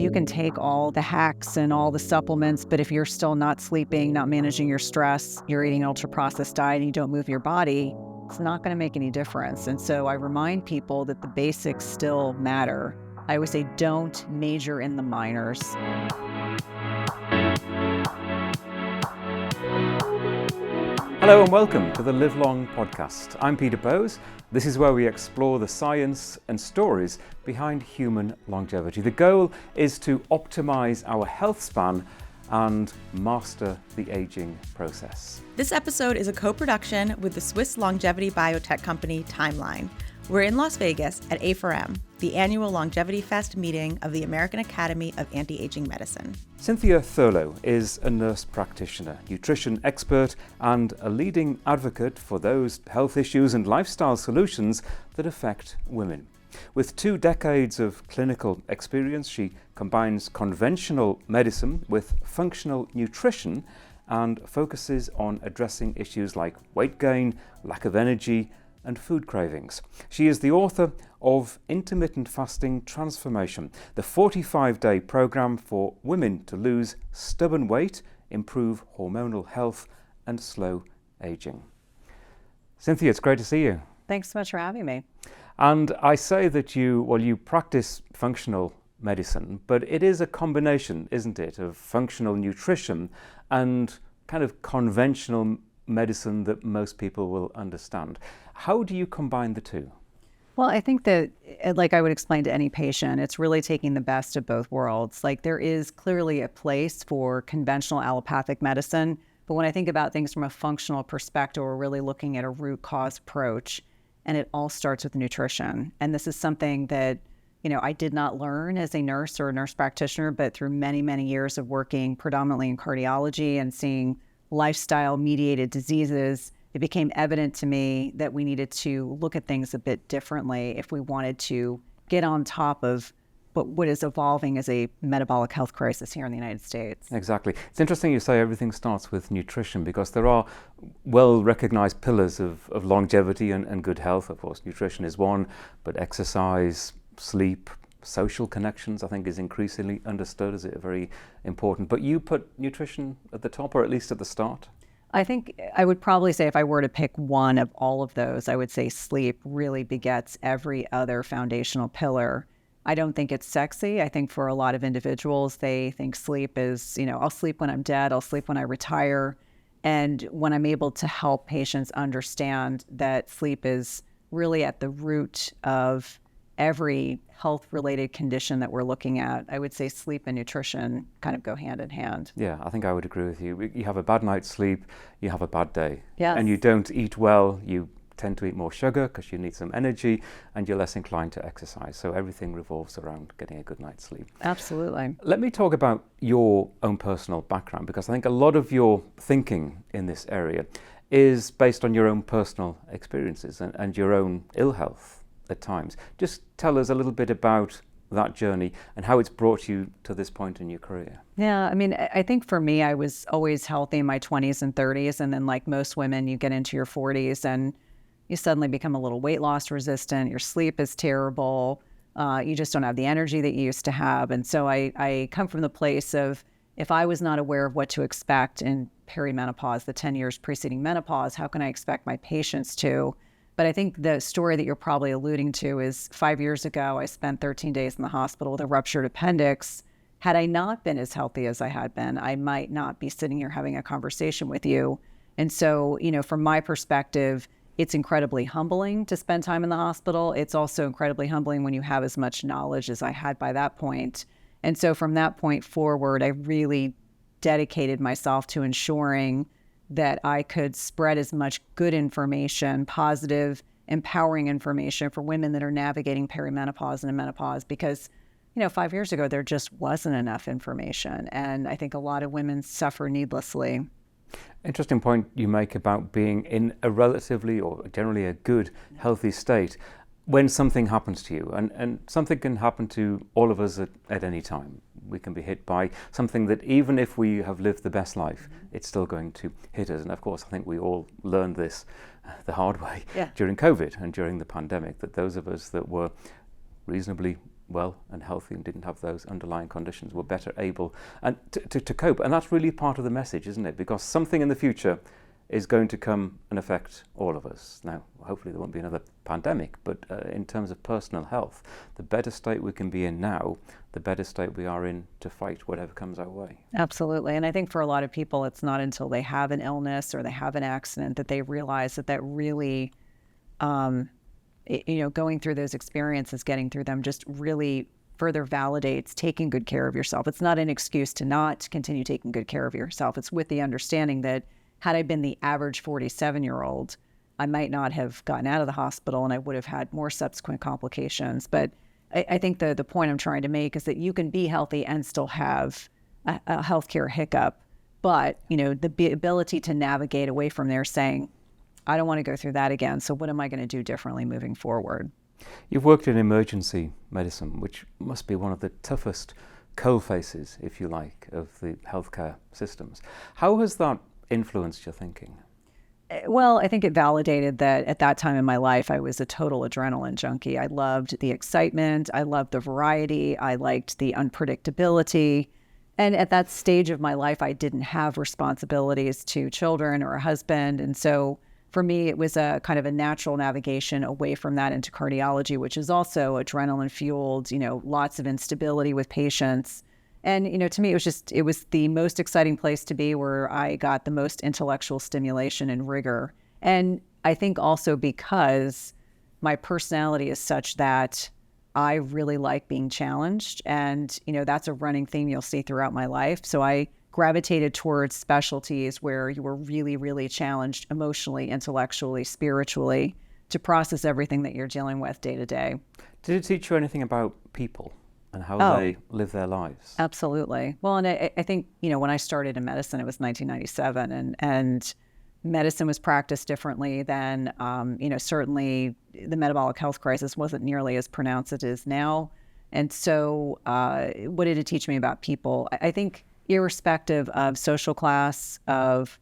You can take all the hacks and all the supplements, but if you're still not sleeping, not managing your stress, you're eating an ultra-processed diet and you don't move your body, it's not going to make any difference. And so I remind people that the basics still matter. I always say, don't major in the minors. Hello and welcome to the Live Long podcast. I'm Peter Bowes. This is where we explore the science and stories behind human longevity. The goal is to optimize our health span and master the aging process. This episode is a co-production with the Swiss longevity biotech company Timeline. We're in Las Vegas at A4M, the annual Longevity Fest meeting of the American Academy of Anti-Aging Medicine. Cynthia Thurlow is a nurse practitioner, nutrition expert, and a leading advocate for those health issues and lifestyle solutions that affect women. With 2 decades of clinical experience, she combines conventional medicine with functional nutrition and focuses on addressing issues like weight gain, lack of energy, and food cravings. She is the author of Intermittent Fasting Transformation, the 45-day program for women to lose stubborn weight, improve hormonal health, and slow aging. Cynthia, it's great to see you. Thanks so much for having me. And I say that you practice functional medicine, but it is a combination, isn't it, of functional nutrition and kind of conventional medicine that most people will understand. How do you combine the two? Well, I think that, like I would explain to any patient, it's really taking the best of both worlds. Like, there is clearly a place for conventional allopathic medicine, but when I think about things from a functional perspective, we're really looking at a root cause approach, and it all starts with nutrition. And this is something that, I did not learn as a nurse or a nurse practitioner, but through many, many years of working predominantly in cardiology and seeing lifestyle-mediated diseases, it became evident to me that we needed to look at things a bit differently if we wanted to get on top of what is evolving as a metabolic health crisis here in the United States. Exactly. It's interesting you say everything starts with nutrition, because there are well-recognized pillars of longevity and good health. Of course, nutrition is one, but exercise, sleep, social connections, I think, is increasingly understood as very important. But you put nutrition at the top, or at least at the start? I think I would probably say, if I were to pick one of all of those, I would say sleep really begets every other foundational pillar. I don't think it's sexy. I think for a lot of individuals, they think sleep is, I'll sleep when I'm dead, I'll sleep when I retire. And when I'm able to help patients understand that sleep is really at the root of every health-related condition that we're looking at, I would say sleep and nutrition kind of go hand in hand. Yeah, I think I would agree with you. You have a bad night's sleep, you have a bad day. Yes. And you don't eat well, you tend to eat more sugar because you need some energy, and you're less inclined to exercise. So everything revolves around getting a good night's sleep. Absolutely. Let me talk about your own personal background, because I think a lot of your thinking in this area is based on your own personal experiences and your own ill health at times. Just tell us a little bit about that journey and how it's brought you to this point in your career. Yeah, I think for me, I was always healthy in my 20s and 30s. And then, like most women, you get into your 40s and you suddenly become a little weight loss resistant. Your sleep is terrible. You just don't have the energy that you used to have. And so I come from the place of, if I was not aware of what to expect in perimenopause, the 10 years preceding menopause, how can I expect my patients to? But I think the story that you're probably alluding to is 5 years ago, I spent 13 days in the hospital with a ruptured appendix. Had I not been as healthy as I had been, I might not be sitting here having a conversation with you. And so, from my perspective, it's incredibly humbling to spend time in the hospital. It's also incredibly humbling when you have as much knowledge as I had by that point. And so from that point forward, I really dedicated myself to ensuring that I could spread as much good information, positive, empowering information for women that are navigating perimenopause and menopause, because, 5 years ago, there just wasn't enough information. And I think a lot of women suffer needlessly. Interesting point you make about being in a relatively, or generally a good, healthy state when something happens to you. And something can happen to all of us at any time. We can be hit by something that, even if we have lived the best life, it's still going to hit us. And of course, I think we all learned this the hard way during COVID and during the pandemic, that those of us that were reasonably well and healthy and didn't have those underlying conditions were better able and to cope. And that's really part of the message, isn't it? Because something in the future is going to come and affect all of us. Now, hopefully there won't be another pandemic, but in terms of personal health, the better state we can be in now, the better state we are in to fight whatever comes our way. Absolutely. And I think for a lot of people, it's not until they have an illness or they have an accident that they realize that really, going through those experiences, getting through them just really further validates taking good care of yourself. It's not an excuse to not continue taking good care of yourself. It's with the understanding that had I been the average 47-year-old, I might not have gotten out of the hospital and I would have had more subsequent complications. But I think the point I'm trying to make is that you can be healthy and still have a healthcare hiccup. But, the ability to navigate away from there saying, I don't want to go through that again. So what am I going to do differently moving forward? You've worked in emergency medicine, which must be one of the toughest coal faces, if you like, of the healthcare systems. How has that influenced your thinking? Well, I think it validated that at that time in my life, I was a total adrenaline junkie. I loved the excitement. I loved the variety. I liked the unpredictability. And at that stage of my life, I didn't have responsibilities to children or a husband. And so for me, it was a kind of a natural navigation away from that into cardiology, which is also adrenaline fueled, lots of instability with patients. And, to me, it was the most exciting place to be, where I got the most intellectual stimulation and rigor. And I think also because my personality is such that I really like being challenged. And, that's a running theme you'll see throughout my life. So I gravitated towards specialties where you were really, really challenged emotionally, intellectually, spiritually to process everything that you're dealing with day to day. Did it teach you anything about people and how they live their lives? Absolutely. Well, and I think, when I started in medicine, it was 1997, and medicine was practiced differently then. Certainly the metabolic health crisis wasn't nearly as pronounced as it is now. And so what did it teach me about people? I think irrespective of social class, of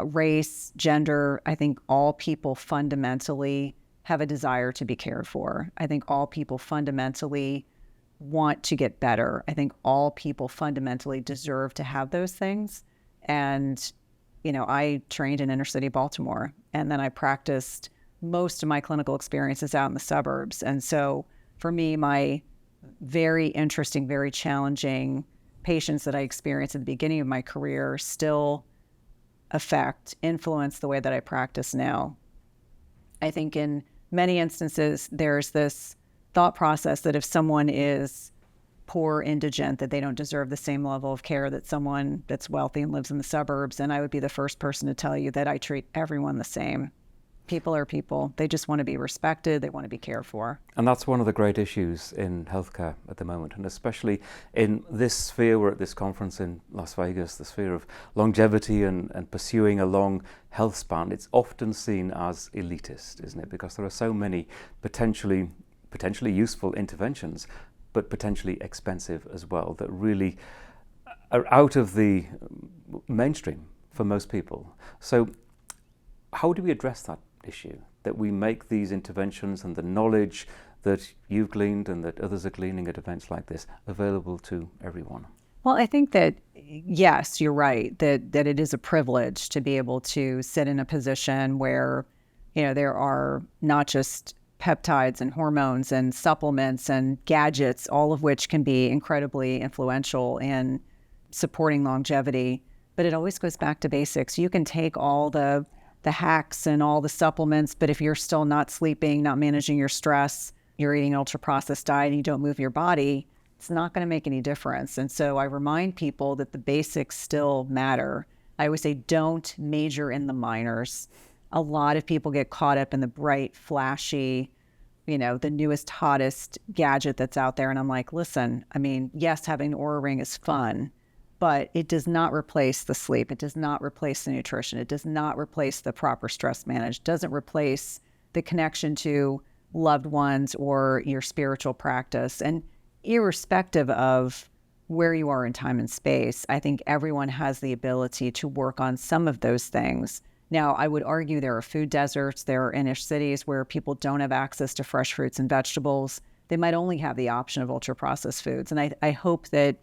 race, gender, I think all people fundamentally have a desire to be cared for. I think all people fundamentally want to get better. I think all people fundamentally deserve to have those things. And, I trained in inner city Baltimore, and then I practiced most of my clinical experiences out in the suburbs. And so for me, my very interesting, very challenging patients that I experienced at the beginning of my career still influence the way that I practice now. I think in many instances, there's this thought process that if someone is poor, indigent, that they don't deserve the same level of care that someone that's wealthy and lives in the suburbs. And I would be the first person to tell you that I treat everyone the same. People are people. They just want to be respected. They want to be cared for. And that's one of the great issues in healthcare at the moment, and especially in this sphere. We're at this conference in Las Vegas, the sphere of longevity and pursuing a long health span. It's often seen as elitist, isn't it? Because there are so many potentially useful interventions, but potentially expensive as well, that really are out of the mainstream for most people. So how do we address that issue, that we make these interventions and the knowledge that you've gleaned and that others are gleaning at events like this available to everyone? Well, I think that, yes, you're right, that it is a privilege to be able to sit in a position where, there are not just peptides and hormones and supplements and gadgets, all of which can be incredibly influential in supporting longevity. But it always goes back to basics. You can take all the hacks and all the supplements, but if you're still not sleeping, not managing your stress, you're eating an ultra-processed diet and you don't move your body, it's not going to make any difference. And so I remind people that the basics still matter. I always say, don't major in the minors. A lot of people get caught up in the bright, flashy, the newest, hottest gadget that's out there. And I'm like, listen, yes, having an Oura Ring is fun, but it does not replace the sleep. It does not replace the nutrition. It does not replace the proper stress management. It doesn't replace the connection to loved ones or your spiritual practice. And irrespective of where you are in time and space, I think everyone has the ability to work on some of those things. Now, I would argue there are food deserts, there are inner cities where people don't have access to fresh fruits and vegetables. they might only have the option of ultra-processed foods. And I hope that,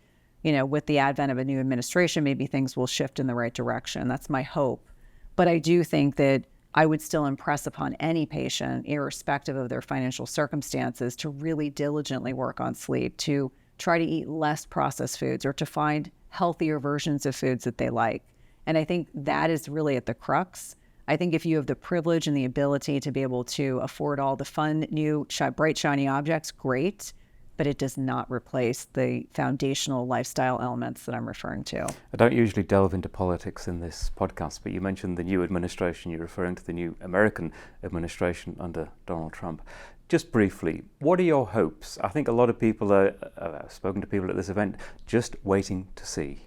with the advent of a new administration, maybe things will shift in the right direction. That's my hope. But I do think that I would still impress upon any patient, irrespective of their financial circumstances, to really diligently work on sleep, to try to eat less processed foods, or to find healthier versions of foods that they like. And I think that is really at the crux. I think if you have the privilege and the ability to be able to afford all the fun, new, bright, shiny objects, great, but it does not replace the foundational lifestyle elements that I'm referring to. I don't usually delve into politics in this podcast, but you mentioned the new administration. You're referring to the new American administration under Donald Trump. Just briefly, what are your hopes? I think a lot of people I've spoken to people at this event, just waiting to see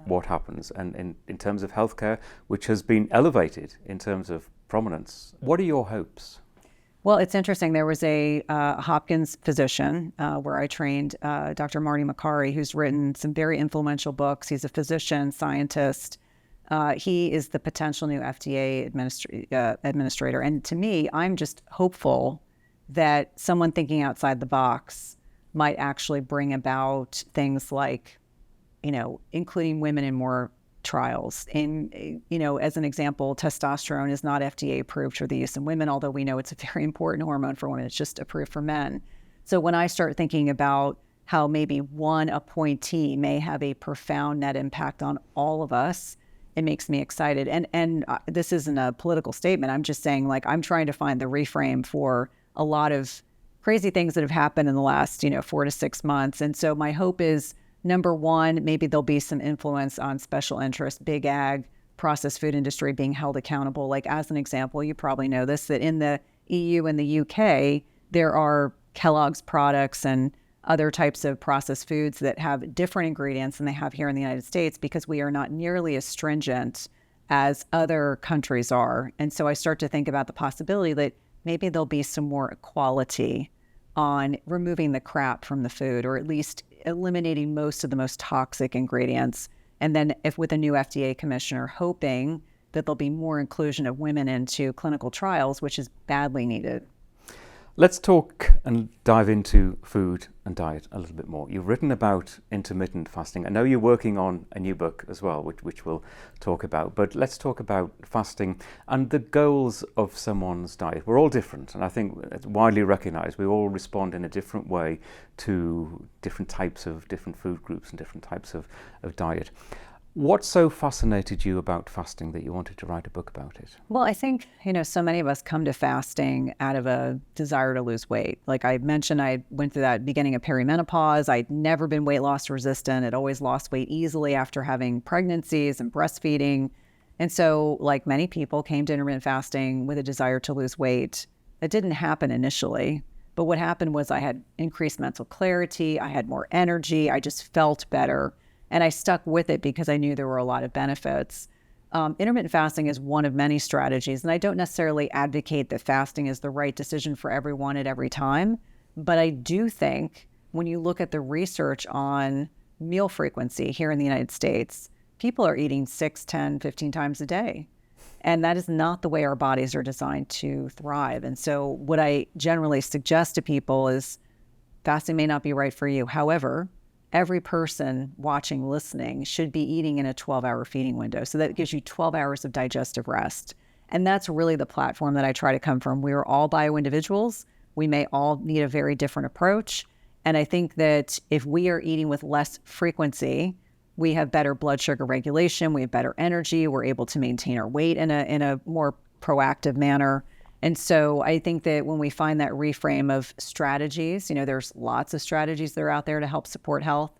what happens. And in terms of healthcare, which has been elevated in terms of prominence, what are your hopes? Well, it's interesting. There was a Hopkins physician where I trained, Dr. Marty Makary, who's written some very influential books. He's a physician, scientist. He is the potential new FDA administrator. And to me, I'm just hopeful that someone thinking outside the box might actually bring about things like, including women in more trials. And, as an example, testosterone is not FDA approved for the use in women, although we know it's a very important hormone for women. It's just approved for men. So when I start thinking about how maybe one appointee may have a profound net impact on all of us, it makes me excited. And this isn't a political statement. I'm just saying, I'm trying to find the reframe for a lot of crazy things that have happened in the last, 4 to 6 months. And so my hope is, number one, maybe there'll be some influence on special interest, big ag, processed food industry being held accountable. Like, as an example, you probably know this, that in the EU and the UK, there are Kellogg's products and other types of processed foods that have different ingredients than they have here in the United States, because we are not nearly as stringent as other countries are. And so I start to think about the possibility that maybe there'll be some more equality on removing the crap from the food, or at least eliminating most of the most toxic ingredients. And then if with a new FDA commissioner, hoping that there'll be more inclusion of women into clinical trials, which is badly needed. Let's talk and dive into food and diet a little bit more. You've written about intermittent fasting. I know you're working on a new book as well, which we'll talk about, but let's talk about fasting and the goals of someone's diet. We're all different, and I think it's widely recognized. We all respond in a different way to different types of different food groups and different types of diet. What so fascinated you about fasting that you wanted to write a book about it? Well, I think, so many of us come to fasting out of a desire to lose weight. Like I mentioned, I went through that beginning of perimenopause. I'd never been weight loss resistant. I'd always lost weight easily after having pregnancies and breastfeeding. And so, like many people, came to intermittent fasting with a desire to lose weight. It didn't happen initially. But what happened was I had increased mental clarity. I had more energy. I just felt better. And I stuck with it because I knew there were a lot of benefits. Intermittent fasting is one of many strategies, and I don't necessarily advocate that fasting is the right decision for everyone at every time. But I do think when you look at the research on meal frequency here in the United States, people are eating 6, 10, 15 times a day. And that is not the way our bodies are designed to thrive. And so what I generally suggest to people is fasting may not be right for you. However, every person watching, listening should be eating in a 12-hour feeding window. So that gives you 12 hours of digestive rest. And that's really the platform that I try to come from. We are all bio-individuals. We may all need a very different approach. And I think that if we are eating with less frequency, we have better blood sugar regulation, we have better energy, we're able to maintain our weight in a more proactive manner. And so I think that when we find that reframe of strategies, there's lots of strategies that are out there to help support health.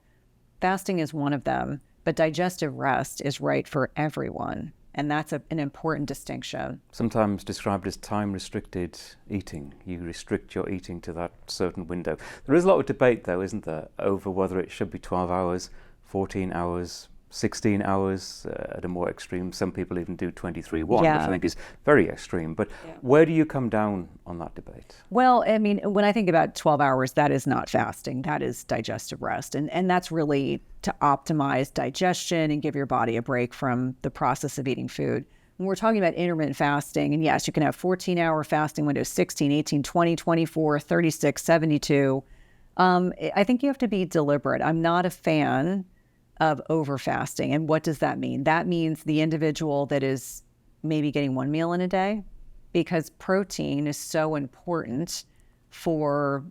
Fasting is one of them, but digestive rest is right for everyone. And that's an important distinction. Sometimes described as time-restricted eating. You restrict your eating to that certain window. There is a lot of debate, though, isn't there, over whether it should be 12 hours, 14 hours, 16 hours at a more extreme. Some people even do 23-1, which I think is very extreme. But where do you come down on that debate? Well, I mean, when I think about 12 hours, that is not fasting. That is digestive rest. And that's really to optimize digestion and give your body a break from the process of eating food. When we're talking about intermittent fasting, and yes, you can have 14-hour fasting windows, 16, 18, 20, 24, 36, 72. I think you have to be deliberate. I'm not a fan of over fasting. And what does that mean? That means the individual that is maybe getting one meal in a day, because protein is so important for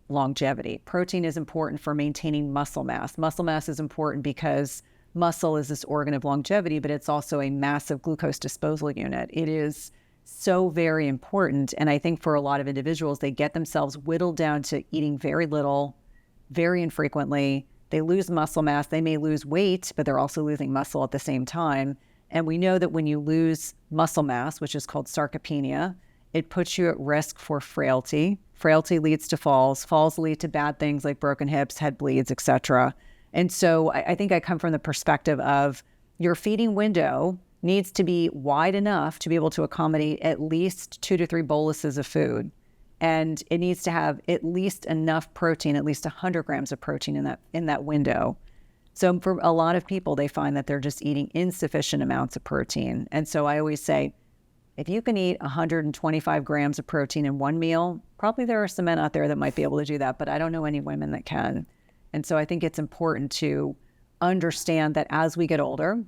longevity. Protein is important for maintaining muscle mass. Muscle mass is important because muscle is this organ of longevity, but it's also a massive glucose disposal unit. It is so very important. And I think for a lot of individuals, they get themselves whittled down to eating very little, very infrequently. They lose muscle mass. They may lose weight, but they're also losing muscle at the same time. And we know that when you lose muscle mass, which is called sarcopenia, it puts you at risk for frailty. Frailty leads to falls. Falls lead to bad things like broken hips, head bleeds, etc. And so I think I come from the perspective of your feeding window needs to be wide enough to be able to accommodate at least 2 to 3 boluses of food. And it needs to have at least enough protein, at least 100 grams of protein in that window. So for a lot of people, they find that they're just eating insufficient amounts of protein. And so I always say, if you can eat 125 grams of protein in one meal, probably there are some men out there that might be able to do that, but I don't know any women that can. And so I think it's important to understand that as we get older,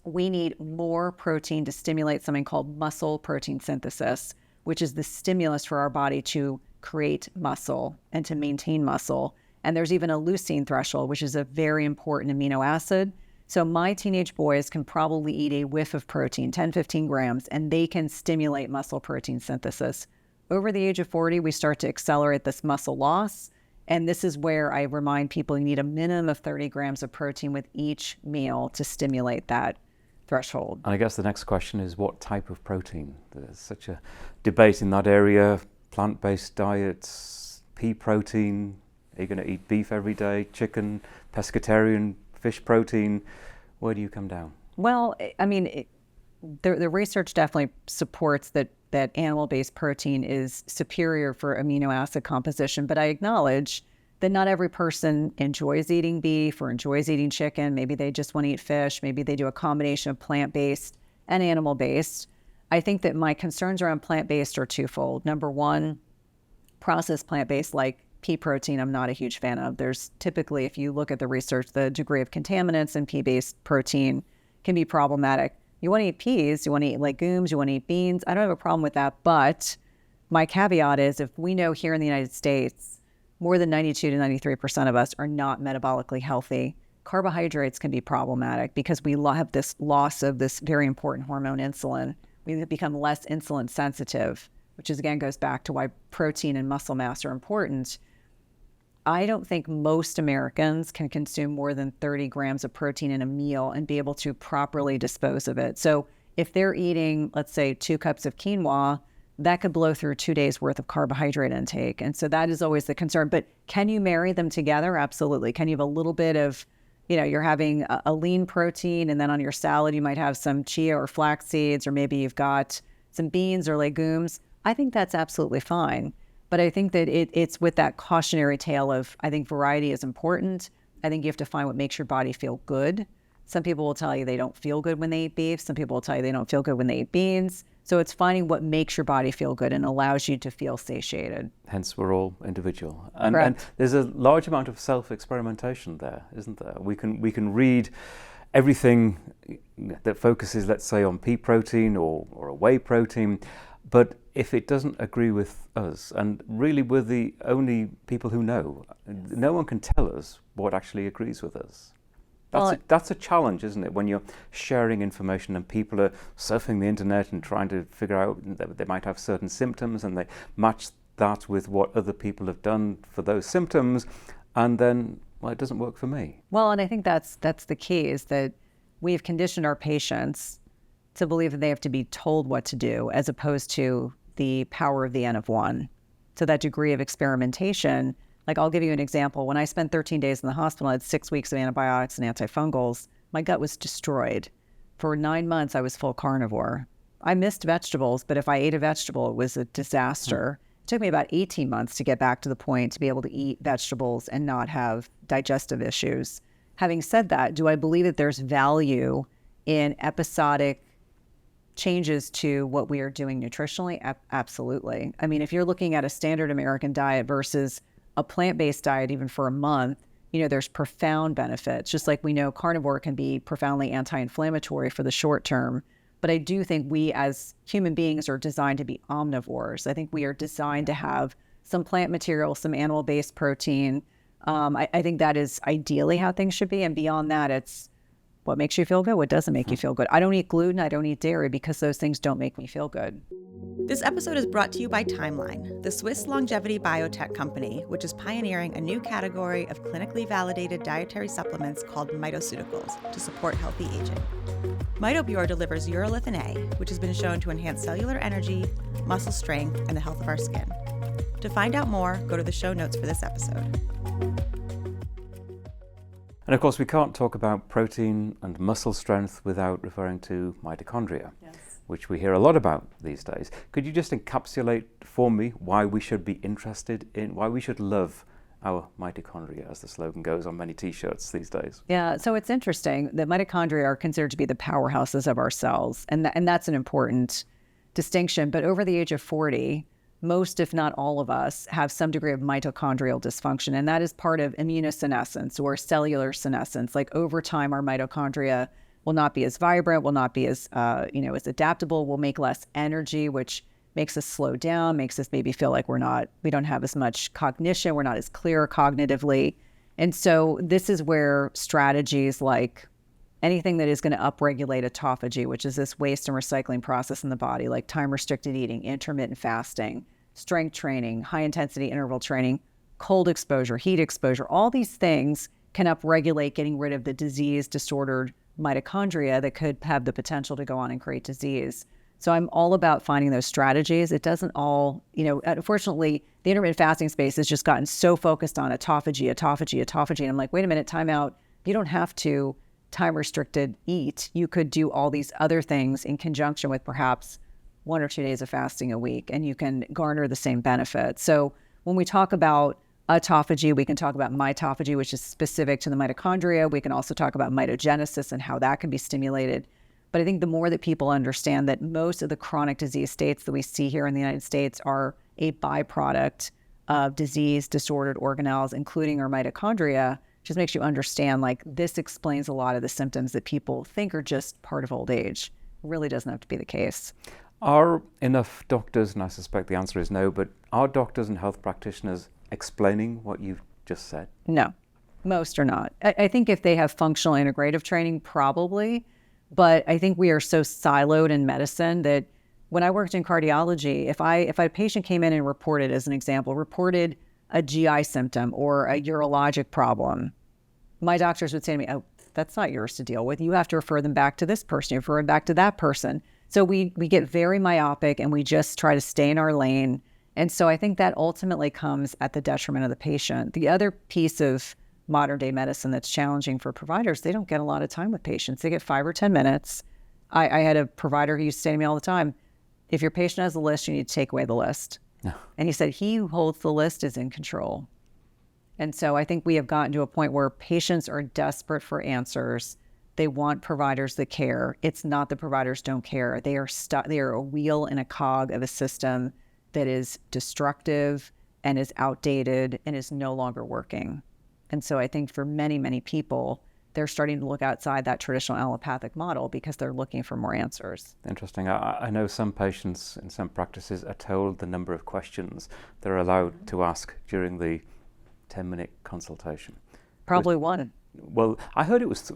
we need more protein to stimulate something called muscle protein synthesis, which is the stimulus for our body to create muscle and to maintain muscle. And there's even a leucine threshold, which is a very important amino acid. So my teenage boys can probably eat a whiff of protein, 10, 15 grams, and they can stimulate muscle protein synthesis. Over the age of 40, we start to accelerate this muscle loss. And this is where I remind people you need a minimum of 30 grams of protein with each meal to stimulate that threshold. And I guess the next question is, what type of protein? There's such a debate in that area. Plant-based diets, pea protein. Are you going to eat beef every day? Chicken, pescatarian, fish protein? Where do you come down? Well, I mean, the research definitely supports that animal-based protein is superior for amino acid composition, but I acknowledge that not every person enjoys eating beef or enjoys eating chicken. Maybe they just want to eat fish. Maybe they do a combination of plant-based and animal-based. I think that my concerns around plant-based are twofold. Number one, processed plant-based like pea protein, I'm not a huge fan of. There's typically, if you look at the research, the degree of contaminants in pea-based protein can be problematic. You want to eat peas, you want to eat legumes, you want to eat beans. I don't have a problem with that. But my caveat is, if we know here in the United States, more than 92 to 93% of us are not metabolically healthy, carbohydrates can be problematic because we have this loss of this very important hormone, insulin. We become less insulin sensitive, which is, again, goes back to why protein and muscle mass are important. I don't think most Americans can consume more than 30 grams of protein in a meal and be able to properly dispose of it. So if they're eating, let's say, 2 cups of quinoa, that could blow through 2 days worth of carbohydrate intake. And so that is always the concern. But can you marry them together? Absolutely. Can you have a little bit of, you're having a lean protein, and then on your salad, you might have some chia or flax seeds, or maybe you've got some beans or legumes. I think that's absolutely fine. But I think that it's with that cautionary tale of, I think variety is important. I think you have to find what makes your body feel good. Some people will tell you they don't feel good when they eat beef. Some people will tell you they don't feel good when they eat beans. So it's finding what makes your body feel good and allows you to feel satiated. Hence, we're all individual. And there's a large amount of self-experimentation there, isn't there? We can read everything that focuses, let's say, on pea protein or a whey protein, but if it doesn't agree with us, and really we're the only people who know, no one can tell us what actually agrees with us. That's a challenge, isn't it? When you're sharing information and people are surfing the internet and trying to figure out that they might have certain symptoms, and they match that with what other people have done for those symptoms, and then, well, it doesn't work for me. Well, and I think that's the key, is that we've conditioned our patients to believe that they have to be told what to do, as opposed to the power of the N of 1. So that degree of experimentation, like, I'll give you an example. When I spent 13 days in the hospital, I had 6 weeks of antibiotics and antifungals. My gut was destroyed. For 9 months, I was full carnivore. I missed vegetables, but if I ate a vegetable, it was a disaster. It took me about 18 months to get back to the point to be able to eat vegetables and not have digestive issues. Having said that, do I believe that there's value in episodic changes to what we are doing nutritionally? Absolutely. I mean, if you're looking at a standard American diet versus a plant-based diet, even for a month, there's profound benefits. Just like we know carnivore can be profoundly anti-inflammatory for the short term. But I do think we as human beings are designed to be omnivores. I think we are designed to have some plant material, some animal-based protein. I think that is ideally how things should be. And beyond that, it's what makes you feel good, what doesn't make you feel good. I don't eat gluten, I don't eat dairy because those things don't make me feel good. This episode is brought to you by Timeline, the Swiss longevity biotech company, which is pioneering a new category of clinically validated dietary supplements called mitoceuticals to support healthy aging. MitoPure delivers urolithin A, which has been shown to enhance cellular energy, muscle strength, and the health of our skin. To find out more, go to the show notes for this episode. And of course, we can't talk about protein and muscle strength without referring to mitochondria, which we hear a lot about these days. Could you just encapsulate for me why we should be interested in, why we should love our mitochondria, as the slogan goes on many t-shirts these days? Yeah, so it's interesting that mitochondria are considered to be the powerhouses of our cells, and that's an important distinction. But over the age of 40, most, if not all of us, have some degree of mitochondrial dysfunction, and that is part of immunosenescence or cellular senescence. Like over time, our mitochondria will not be as vibrant, will not be as as adaptable, will make less energy, which makes us slow down, makes us maybe feel like we don't have as much cognition, we're not as clear cognitively. And so this is where strategies like anything that is going to upregulate autophagy, which is this waste and recycling process in the body, like time-restricted eating, intermittent fasting, strength training, high-intensity interval training, cold exposure, heat exposure, all these things can upregulate getting rid of the disease-disordered mitochondria that could have the potential to go on and create disease. So I'm all about finding those strategies. It doesn't all, unfortunately, the intermittent fasting space has just gotten so focused on autophagy. And I'm like, wait a minute, time out. You don't have to time-restricted eat. You could do all these other things in conjunction with perhaps 1 or 2 days of fasting a week, and you can garner the same benefit. So when we talk about autophagy, we can talk about mitophagy, which is specific to the mitochondria. We can also talk about mitogenesis and how that can be stimulated. But I think the more that people understand that most of the chronic disease states that we see here in the United States are a byproduct of disease disordered organelles, including our mitochondria, just makes you understand, like, this explains a lot of the symptoms that people think are just part of old age. It really doesn't have to be the case. Are enough doctors, and I suspect the answer is no, but are doctors and health practitioners explaining what you've just said? No, most are not. I think if they have functional integrative training, probably, but I think we are so siloed in medicine that when I worked in cardiology, if a patient came in and reported, as an example, reported a GI symptom or a urologic problem, my doctors would say to me, oh, that's not yours to deal with. You have to refer them back to this person, you refer them back to that person. So we get very myopic and we just try to stay in our lane. And so I think that ultimately comes at the detriment of the patient. The other piece of modern day medicine that's challenging for providers, they don't get a lot of time with patients. They get 5 or 10 minutes. I had a provider who used to say to me all the time, if your patient has a list, you need to take away the list. No. And he said, he who holds the list is in control. And so I think we have gotten to a point where patients are desperate for answers. They want providers that care. It's not that providers don't care. They are they are a wheel in a cog of a system that is destructive and is outdated and is no longer working. And so I think for many, many people, they're starting to look outside that traditional allopathic model because they're looking for more answers. Interesting. I know some patients in some practices are told the number of questions they're allowed to ask during the 10-minute consultation. Probably one. Well, I heard it was,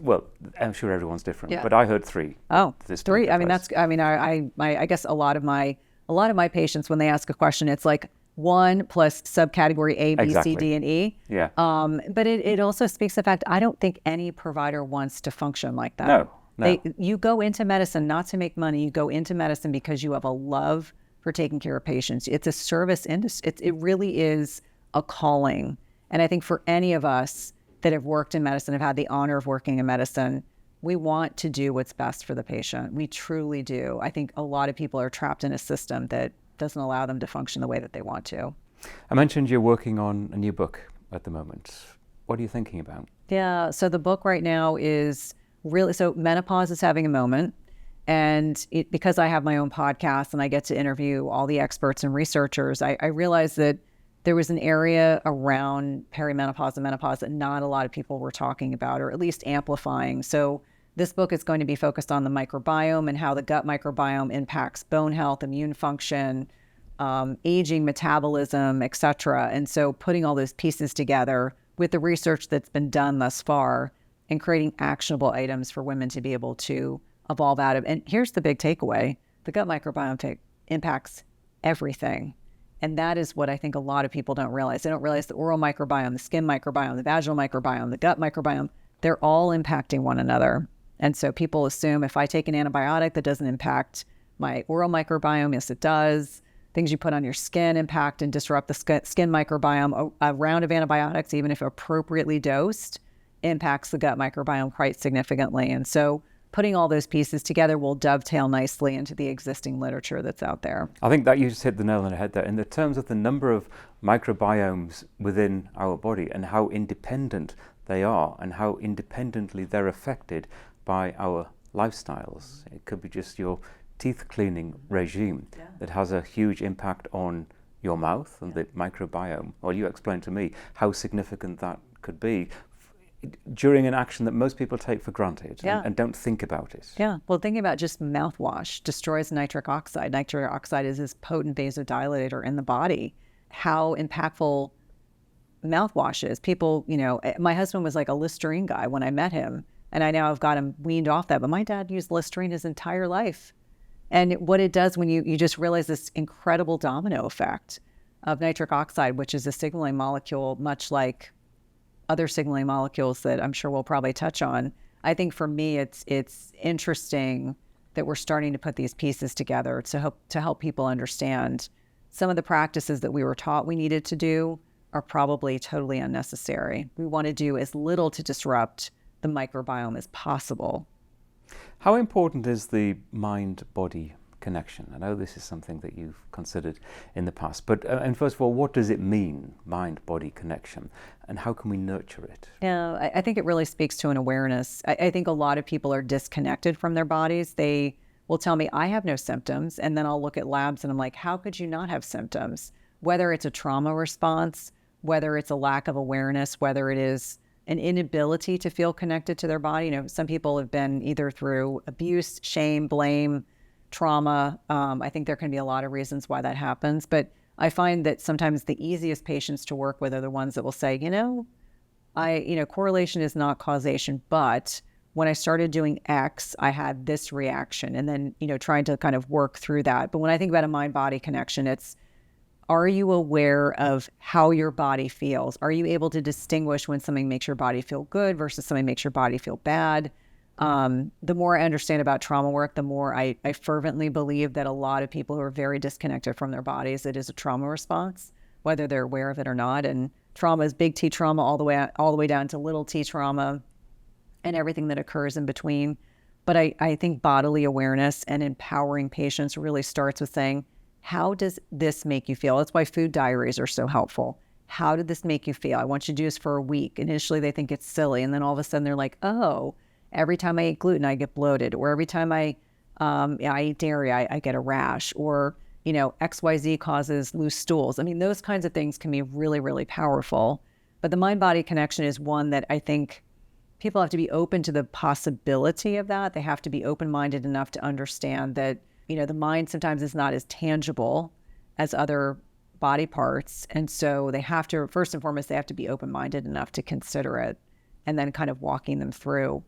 I'm sure everyone's different, but I heard 3. Oh, 3. I mean, I guess a lot of my patients, when they ask a question, it's like 1 plus subcategory A, B, exactly. C, D, and E. Yeah. But it also speaks to the fact I don't think any provider wants to function like that. No. You go into medicine not to make money. You go into medicine because you have a love for taking care of patients. It's a service industry. It really is a calling. And I think for any of us that have worked in medicine, have had the honor of working in medicine, we want to do what's best for the patient. We truly do. I think a lot of people are trapped in a system that doesn't allow them to function the way that they want to. I mentioned you're working on a new book at the moment. What are you thinking about? Yeah, so the book right now is really, so menopause is having a moment. And because I have my own podcast and I get to interview all the experts and researchers, I realize that there was an area around perimenopause and menopause that not a lot of people were talking about, or at least amplifying. So this book is going to be focused on the microbiome and how the gut microbiome impacts bone health, immune function, aging, metabolism, etc. And so putting all those pieces together with the research that's been done thus far and creating actionable items for women to be able to evolve out of. And here's the big takeaway. The gut microbiome impacts everything. And that is what I think a lot of people don't realize. They don't realize the oral microbiome, the skin microbiome, the vaginal microbiome, the gut microbiome, they're all impacting one another. And so people assume if I take an antibiotic that doesn't impact my oral microbiome, yes, it does. Things you put on your skin impact and disrupt the skin microbiome. A round of antibiotics, even if appropriately dosed, impacts the gut microbiome quite significantly. And so putting all those pieces together will dovetail nicely into the existing literature that's out there. I think that you just hit the nail on the head there. In the terms of the number of microbiomes within our body and how independent they are and how independently they're affected by our lifestyles. It could be just your teeth cleaning regime that has a huge impact on your mouth and the microbiome. Well, you explained to me how significant that could be during an action that most people take for granted and don't think about it. Yeah. Well, thinking about just mouthwash destroys nitric oxide. Nitric oxide is this potent vasodilator in the body. How impactful mouthwash is. People, my husband was like a Listerine guy when I met him, and I now have got him weaned off that. But my dad used Listerine his entire life. And what it does when you just realize this incredible domino effect of nitric oxide, which is a signaling molecule, much like other signaling molecules that I'm sure we'll probably touch on. I think for me, it's interesting that we're starting to put these pieces together to help people understand some of the practices that we were taught we needed to do are probably totally unnecessary. We want to do as little to disrupt the microbiome as possible. How important is the mind-body connection? I know this is something that you've considered in the past, but and first of all, what does it mean, mind-body connection, and how can we nurture it? Yeah, I think it really speaks to an awareness. I think a lot of people are disconnected from their bodies. They will tell me, I have no symptoms, and then I'll look at labs and I'm like, how could you not have symptoms? Whether it's a trauma response, whether it's a lack of awareness, whether it is an inability to feel connected to their body. Some people have been either through abuse, shame, blame, trauma. I think there can be a lot of reasons why that happens, but I find that sometimes the easiest patients to work with are the ones that will say, correlation is not causation, but when I started doing X, I had this reaction, and then, trying to kind of work through that. But when I think about a mind-body connection, it's, are you aware of how your body feels? Are you able to distinguish when something makes your body feel good versus something makes your body feel bad? The more I understand about trauma work, the more I fervently believe that a lot of people who are very disconnected from their bodies, it is a trauma response, whether they're aware of it or not. And trauma is big T trauma all the way down to little t trauma and everything that occurs in between. But I think bodily awareness and empowering patients really starts with saying, how does this make you feel? That's why food diaries are so helpful. How did this make you feel? I want you to do this for a week. Initially, they think it's silly. And then all of a sudden, they're like, oh, every time I eat gluten, I get bloated. Or every time I eat dairy, I get a rash. Or, XYZ causes loose stools. I mean, those kinds of things can be really, really powerful. But the mind-body connection is one that I think people have to be open to the possibility of that. They have to be open-minded enough to understand that the mind sometimes is not as tangible as other body parts. And so they have to, first and foremost, they have to be open-minded enough to consider it, and then kind of walking them through,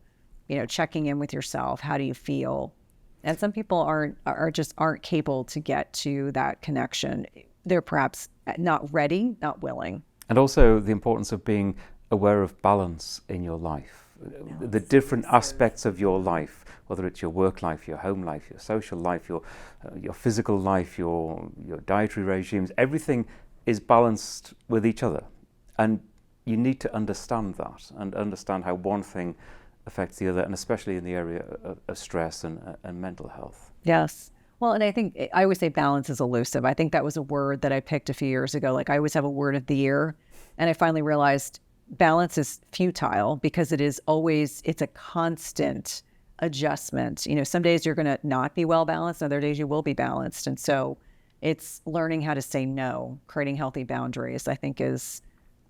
checking in with yourself. How do you feel? And some people aren't capable to get to that connection. They're perhaps not ready, not willing. And also the importance of being aware of balance in your life, the different aspects of your life, whether it's your work life, your home life, your social life, your physical life, your dietary regimes. Everything is balanced with each other, and you need to understand that and understand how one thing affects the other, and especially in the area of stress and mental health. Yes. Well, and I think I always say balance is elusive. I think that was a word that I picked a few years ago. Like, I always have a word of the year, and I finally realized balance is futile because it's a constant adjustment. Some days you're going to not be well balanced, other days you will be balanced. And so It's learning how to say no, creating healthy boundaries, I think is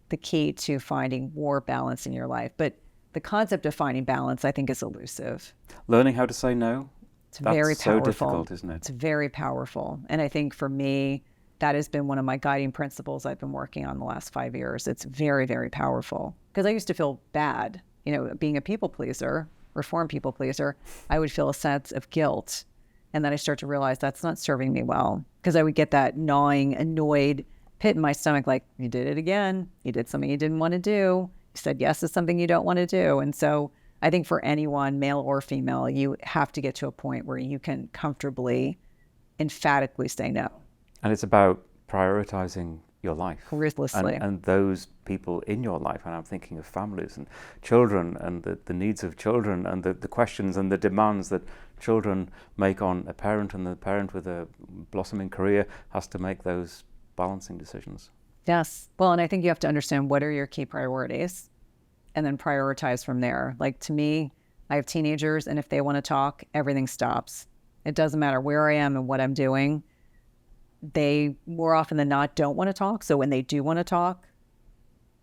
the key to finding more balance in your life. But the concept of finding balance, I think, is elusive. Learning how to say no, It's very that's so powerful. difficult, isn't it? It's very powerful. And I think for me, that has been one of my guiding principles I've been working on the last 5 years. It's very, very powerful. Because I used to feel bad, being a people pleaser, reformed people pleaser, I would feel a sense of guilt. And then I start to realize that's not serving me well. Because I would get that gnawing, annoyed pit in my stomach, like, you did it again. You did something you didn't want to do. You said yes to something you don't want to do. And so I think for anyone, male or female, you have to get to a point where you can comfortably, emphatically say no. And it's about prioritizing your life. Ruthlessly. And those people in your life, and I'm thinking of families and children and the needs of children and the questions and the demands that children make on a parent, and the parent with a blossoming career has to make those balancing decisions. Yes. Well, and I think you have to understand what are your key priorities and then prioritize from there. Like, to me, I have teenagers, and if they want to talk, everything stops. It doesn't matter where I am and what I'm doing. They more often than not don't want to talk. So when they do want to talk,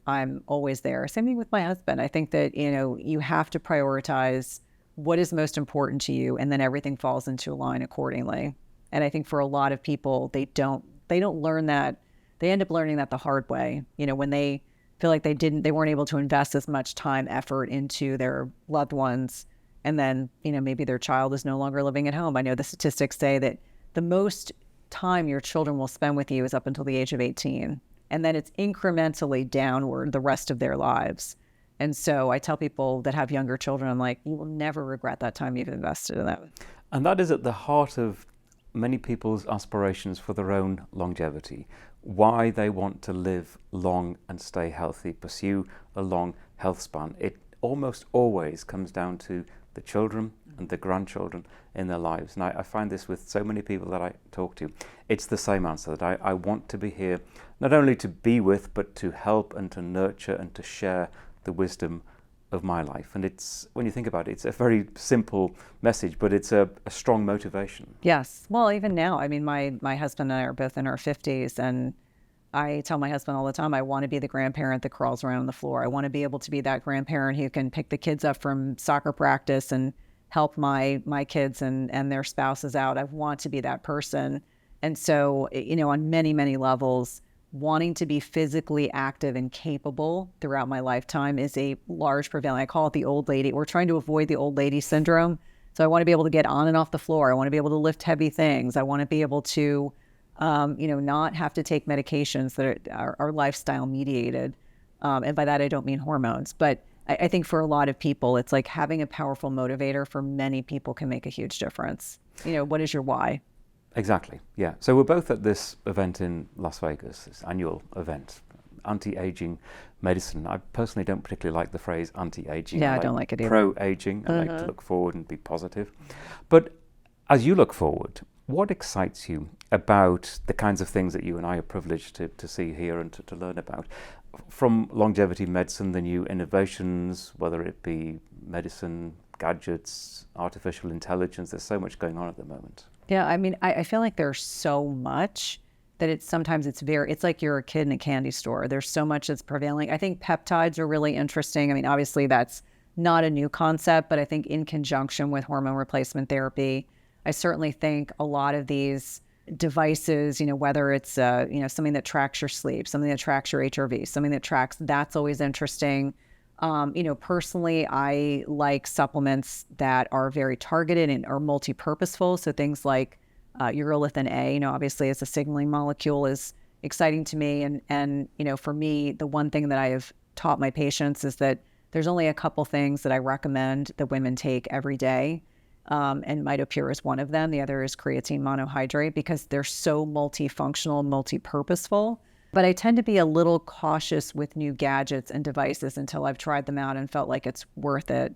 I'm always there. Same thing with my husband. I think that, you have to prioritize what is most important to you, and then everything falls into line accordingly. And I think for a lot of people, they don't learn that. They end up learning that the hard way, when they feel like they weren't able to invest as much time, effort into their loved ones. And then, maybe their child is no longer living at home. I know the statistics say that the most time your children will spend with you is up until the age of 18. And then it's incrementally downward the rest of their lives. And so I tell people that have younger children, I'm like, you will never regret that time you've invested in that. And that is at the heart of many people's aspirations for their own longevity, why they want to live long and stay healthy, pursue a long health span. It almost always comes down to the children and the grandchildren in their lives. And I find this with so many people that I talk to. It's the same answer, that I want to be here, not only to be with, but to help and to nurture and to share the wisdom of my life. And it's, when you think about it, it's a very simple message, but it's a strong motivation. Yes. Well, even now, I mean, my husband and I are both in our 50s, and I tell my husband all the time, I want to be the grandparent that crawls around on the floor. I want to be able to be that grandparent who can pick the kids up from soccer practice and help my kids and their spouses out. I want to be that person. And so, on many, many levels, wanting to be physically active and capable throughout my lifetime is a large prevailing. I call it the old lady. We're trying to avoid the old lady syndrome. So I want to be able to get on and off the floor. I want to be able to lift heavy things. I want to be able to, not have to take medications that are lifestyle mediated. And by that, I don't mean hormones. But I think for a lot of people, it's like having a powerful motivator for many people can make a huge difference. What is your why? Exactly, yeah. So we're both at this event in Las Vegas, this annual event, anti-aging medicine. I personally don't particularly like the phrase anti-aging. Yeah, I don't like it either. Pro-aging. I like to look forward and be positive. But as you look forward, what excites you about the kinds of things that you and I are privileged to see here and to learn about? From longevity medicine, the new innovations, whether it be medicine, gadgets, artificial intelligence, there's so much going on at the moment. Yeah, I mean, I feel like there's so much that it's like you're a kid in a candy store. There's so much that's prevailing. I think peptides are really interesting. I mean, obviously that's not a new concept, but I think in conjunction with hormone replacement therapy, I certainly think a lot of these devices, whether it's, something that tracks your sleep, something that tracks your HRV, something that tracks, that's always interesting. Personally, I like supplements that are very targeted and are multi-purposeful. So things like urolithin A, obviously as a signaling molecule, is exciting to me. And for me, the one thing that I have taught my patients is that there's only a couple things that I recommend that women take every day. And Mitopure is one of them. The other is creatine monohydrate, because they're so multifunctional, multi-purposeful. But I tend to be a little cautious with new gadgets and devices until I've tried them out and felt like it's worth it.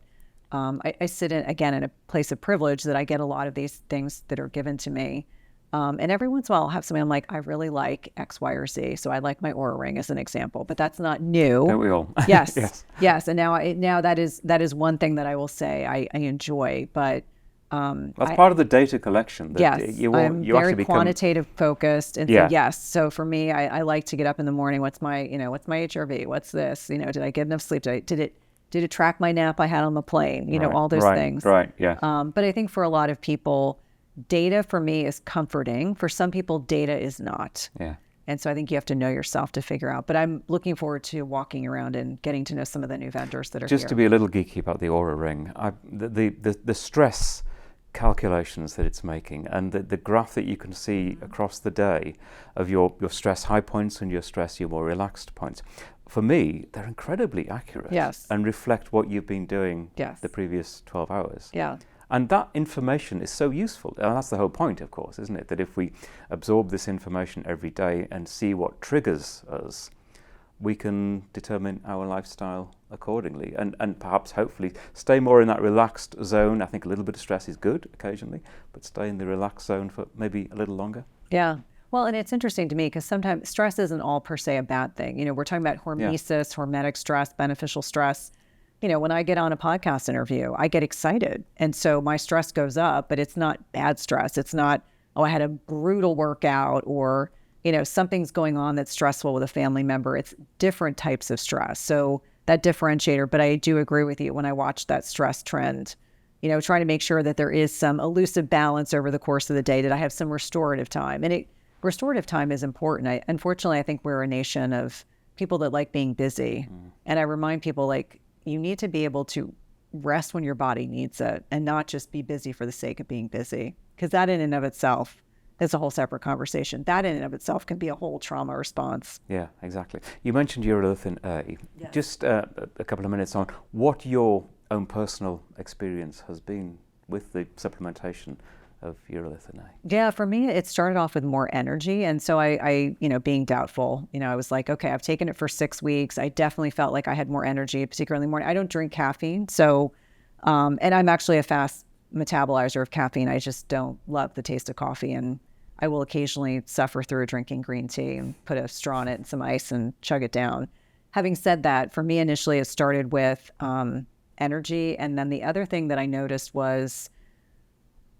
I sit in a place of privilege that I get a lot of these things that are given to me. And every once in a while I'll have something I'm like, I really like X, Y, or Z. So I like my Oura Ring as an example, but that's not new. Don't we all? Yes. Yes. And now that is one thing that I will say I enjoy. But That's part of the data collection. That Yes, I'm you very actually become, quantitative focused, and yeah, so yes. So for me, I like to get up in the morning. What's my HRV? What's this? Did I get enough sleep? Did it track my nap I had on the plane? All those things. Right, yeah. But I think for a lot of people, data for me is comforting. For some people, data is not. Yeah. And so I think you have to know yourself to figure out. But I'm looking forward to walking around and getting to know some of the new vendors that are Just here. to be a little geeky about the Aura Ring, the stress calculations that it's making, and the graph that you can see across the day of your stress high points and your more relaxed points, for me, they're incredibly accurate. Yes. And reflect what you've been doing Yes. the previous 12 hours. Yeah. And that information is so useful. And that's the whole point, of course, isn't it? That if we absorb this information every day and see what triggers us, we can determine our lifestyle accordingly and perhaps hopefully stay more in that relaxed zone. I think a little bit of stress is good occasionally, but stay in the relaxed zone for maybe a little longer. Yeah. Well, and it's interesting to me because sometimes stress isn't all per se a bad thing. We're talking about hormesis, hormetic stress, beneficial stress. When I get on a podcast interview, I get excited. And so my stress goes up, but it's not bad stress. It's not, oh, I had a brutal workout or, something's going on that's stressful with a family member. It's different types of stress. So that differentiator, but I do agree with you when I watch that stress trend, trying to make sure that there is some elusive balance over the course of the day, that I have some restorative time. And restorative time is important. Unfortunately, I think we're a nation of people that like being busy. And I remind people, you need to be able to rest when your body needs it and not just be busy for the sake of being busy. Because that in and of itself is a whole separate conversation. That in and of itself can be a whole trauma response. Yeah, exactly. You mentioned urolithin A. Yes. Just a couple of minutes on what your own personal experience has been with the supplementation of urolithin A. Yeah, for me, it started off with more energy. And so I being doubtful, I was like, okay, I've taken it for 6 weeks. I definitely felt like I had more energy, particularly in the morning. I don't drink caffeine. So, and I'm actually a fast metabolizer of caffeine. I just don't love the taste of coffee. And I will occasionally suffer through drinking green tea and put a straw in it and some ice and chug it down. Having said that, for me, initially, it started with energy. And then the other thing that I noticed was,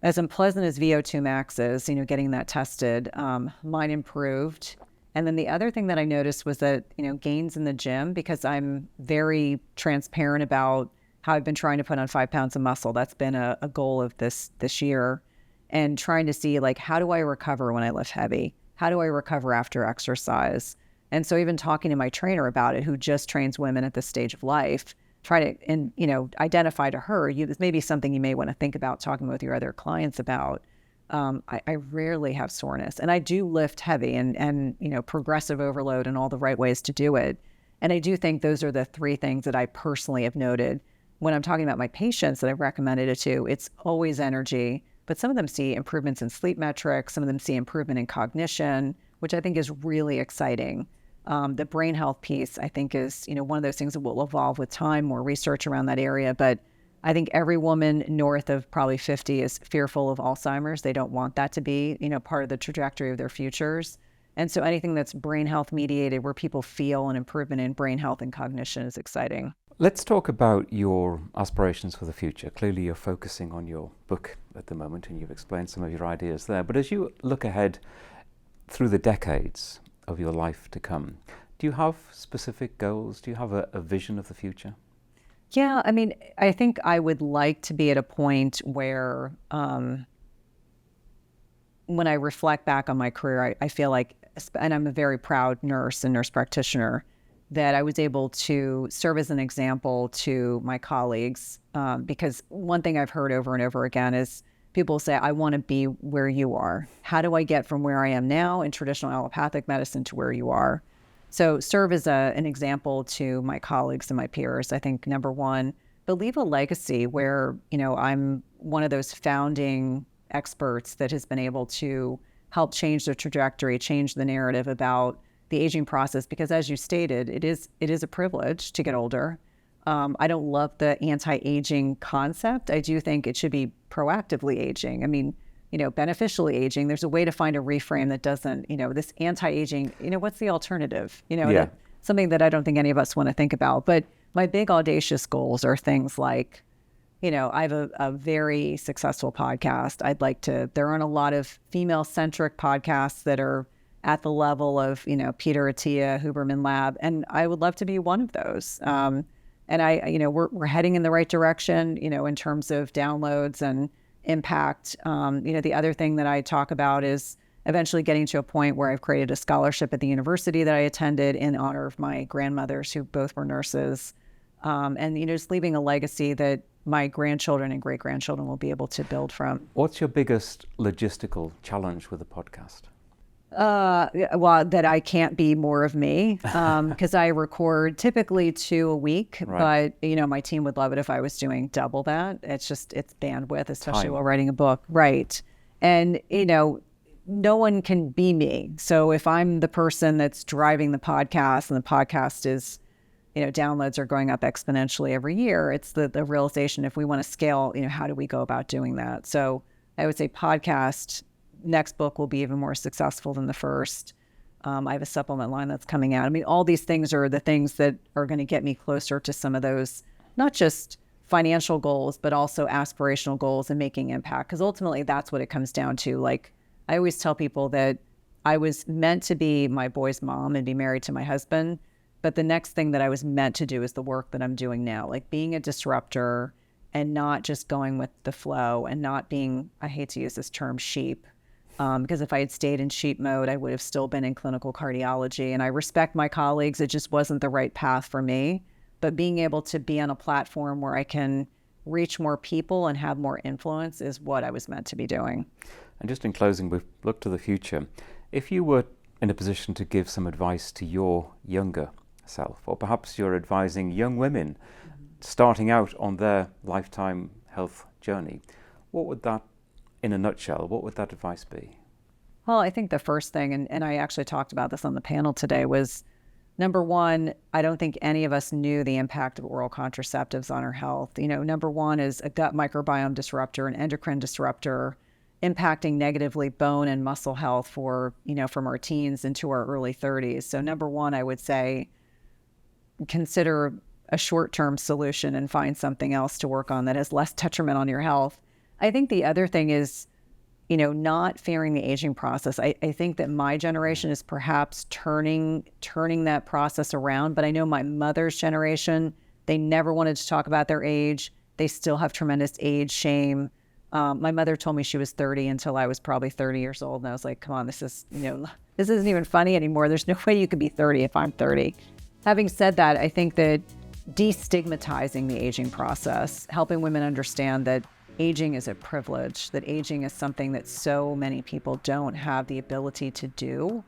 as unpleasant as VO2 max is, getting that tested, mine improved. And then the other thing that I noticed was that, gains in the gym, because I'm very transparent about how I've been trying to put on 5 pounds of muscle. That's been a goal of this year. And trying to see, how do I recover when I lift heavy? How do I recover after exercise? And so even talking to my trainer about it, who just trains women at this stage of life, try to, identify to her, this may be something you may want to think about talking with your other clients about. I rarely have soreness, and I do lift heavy and progressive overload and all the right ways to do it. And I do think those are the 3 things that I personally have noted when I'm talking about my patients that I've recommended it to. It's always energy, but some of them see improvements in sleep metrics. Some of them see improvement in cognition, which I think is really exciting. The brain health piece, I think, is one of those things that will evolve with time, more research around that area. But I think every woman north of probably 50 is fearful of Alzheimer's. They don't want that to be part of the trajectory of their futures. And so anything that's brain health mediated, where people feel an improvement in brain health and cognition, is exciting. Let's talk about your aspirations for the future. Clearly, you're focusing on your book at the moment, and you've explained some of your ideas there. But as you look ahead through the decades of your life to come, do you have specific goals? Do you have a vision of the future? Yeah, I think I would like to be at a point where when I reflect back on my career, I feel like, and I'm a very proud nurse and nurse practitioner, that I was able to serve as an example to my colleagues. Because one thing I've heard over and over again is people say, I want to be where you are. How do I get from where I am now in traditional allopathic medicine to where you are? So serve as an example to my colleagues and my peers, I think, number one, but leave a legacy where, I'm one of those founding experts that has been able to help change the trajectory, change the narrative about the aging process, because as you stated, it is a privilege to get older. I don't love the anti-aging concept. I do think it should be proactively aging. Beneficially aging. There's a way to find a reframe that doesn't, this anti-aging, what's the alternative? Something that I don't think any of us want to think about. But my big audacious goals are things like I have a very successful podcast. There aren't a lot of female-centric podcasts that are at the level of, Peter Attia, Huberman Lab, and I would love to be one of those. And we're heading in the right direction, in terms of downloads and impact. The other thing that I talk about is eventually getting to a point where I've created a scholarship at the university that I attended in honor of my grandmothers, who both were nurses. And, just leaving a legacy that my grandchildren and great-grandchildren will be able to build from. What's your biggest logistical challenge with the podcast? Well, that I can't be more of me, because I record typically 2 a week, Right. but, my team would love it if I was doing double that. It's bandwidth, especially Time. while writing a book. Right. And, no one can be me. So if I'm the person that's driving the podcast and the podcast is, downloads are going up exponentially every year, it's the realization, if we want to scale, how do we go about doing that? So I would say podcast, next book will be even more successful than the first. I have a supplement line that's coming out. I mean, all these things are the things that are going to get me closer to some of those, not just financial goals, but also aspirational goals and making impact. Because ultimately, that's what it comes down to. Like, I always tell people that I was meant to be my boy's mom and be married to my husband. But the next thing that I was meant to do is the work that I'm doing now, like being a disruptor and not just going with the flow and not being, I hate to use this term, sheep. Because if I had stayed in sheep mode, I would have still been in clinical cardiology. And I respect my colleagues. It just wasn't the right path for me. But being able to be on a platform where I can reach more people and have more influence is what I was meant to be doing. And just in closing, we've looked to the future. If you were in a position to give some advice to your younger self, or perhaps you're advising young women starting out on their lifetime health journey, what would that, in a nutshell, what would that advice be? Well, I think the first thing, and I actually talked about this on the panel today, was number one, I don't think any of us knew the impact of oral contraceptives on our health. Number one is a gut microbiome disruptor, an endocrine disruptor, impacting negatively bone and muscle health from our teens into our early 30s. So number one, I would say, consider a short-term solution and find something else to work on that has less detriment on your health. I think the other thing is, not fearing the aging process. I think that my generation is perhaps turning that process around, but I know my mother's generation, they never wanted to talk about their age. They still have tremendous age shame. My mother told me she was 30 until I was probably 30 years old. And I was like, come on, this isn't even funny anymore. There's no way you could be 30 if I'm 30. Having said that, I think that destigmatizing the aging process, helping women understand that aging is a privilege, that aging is something that so many people don't have the ability to do.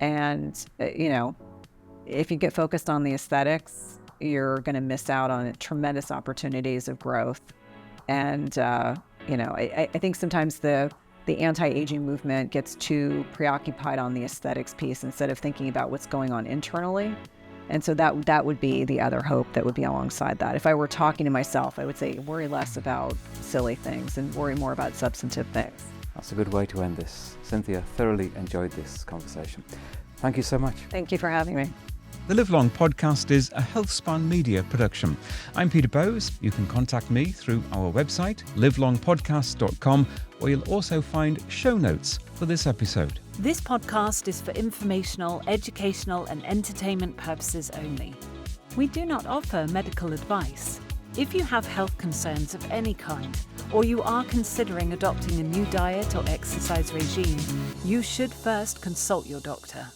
And, if you get focused on the aesthetics, you're going to miss out on tremendous opportunities of growth. And, I think sometimes the anti-aging movement gets too preoccupied on the aesthetics piece instead of thinking about what's going on internally. And so that would be the other hope that would be alongside that. If I were talking to myself, I would say worry less about silly things and worry more about substantive things. That's a good way to end this. Cynthia, thoroughly enjoyed this conversation. Thank you so much. Thank you for having me. The Live Long podcast is a HealthSpan media production. I'm Peter Bowes. You can contact me through our website, livelongpodcast.com, where you'll also find show notes for this episode. This podcast is for informational, educational and entertainment purposes only. We do not offer medical advice. If you have health concerns of any kind, or you are considering adopting a new diet or exercise regime, you should first consult your doctor.